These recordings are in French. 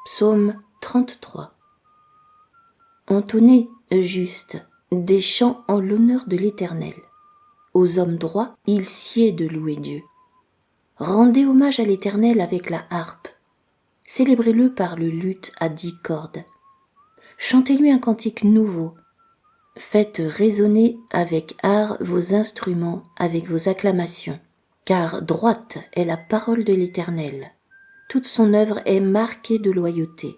Psaume 33. Entonnez, juste, des chants en l'honneur de l'Éternel. Aux hommes droits, il sied de louer Dieu. Rendez hommage à l'Éternel avec la harpe. Célébrez-le par le luth à 10 cordes. Chantez-lui un cantique nouveau. Faites résonner avec art vos instruments, avec vos acclamations. Car droite est la parole de l'Éternel. Toute son œuvre est marquée de loyauté.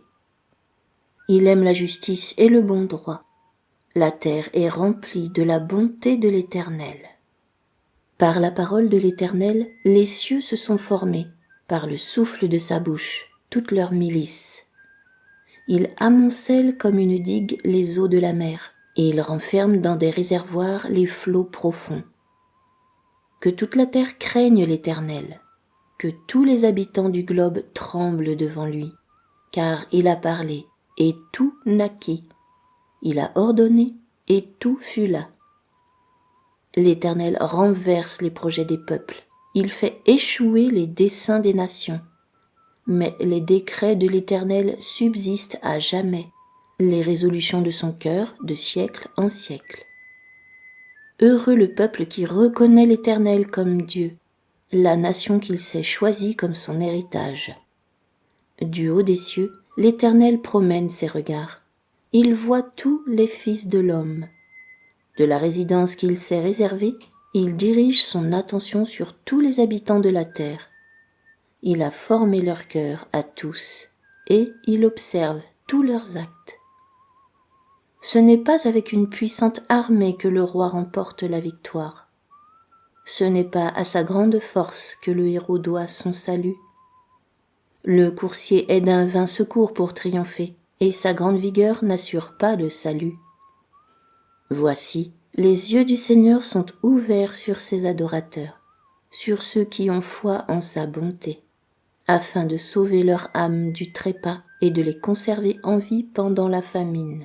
Il aime la justice et le bon droit. La terre est remplie de la bonté de l'Éternel. Par la parole de l'Éternel, les cieux se sont formés, par le souffle de sa bouche, toute leur milice. Il amoncelle comme une digue les eaux de la mer, et il renferme dans des réservoirs les flots profonds. Que toute la terre craigne l'Éternel, que tous les habitants du globe tremblent devant lui, car il a parlé, et tout naquit. Il a ordonné, et tout fut là. L'Éternel renverse les projets des peuples. Il fait échouer les desseins des nations. Mais les décrets de l'Éternel subsistent à jamais, les résolutions de son cœur de siècle en siècle. Heureux le peuple qui reconnaît l'Éternel comme Dieu, la nation qu'il s'est choisie comme son héritage. Du haut des cieux, l'Éternel promène ses regards. Il voit tous les fils de l'homme. De la résidence qu'il s'est réservée, il dirige son attention sur tous les habitants de la terre. Il a formé leur cœur à tous, et il observe tous leurs actes. Ce n'est pas avec une puissante armée que le roi remporte la victoire. Ce n'est pas à sa grande force que le héros doit son salut. Le coursier est d'un vain secours pour triompher, et sa grande vigueur n'assure pas le salut. Voici, les yeux du Seigneur sont ouverts sur ses adorateurs, sur ceux qui ont foi en sa bonté, afin de sauver leur âme du trépas et de les conserver en vie pendant la famine.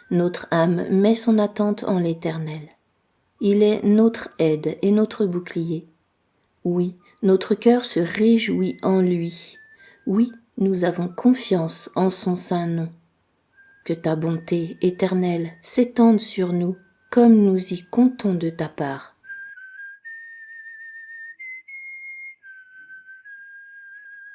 Notre âme met son attente en l'Éternel. Il est notre aide et notre bouclier. Oui, notre cœur se réjouit en lui. Oui, nous avons confiance en son saint nom. Que ta bonté éternelle s'étende sur nous, comme nous y comptons de ta part.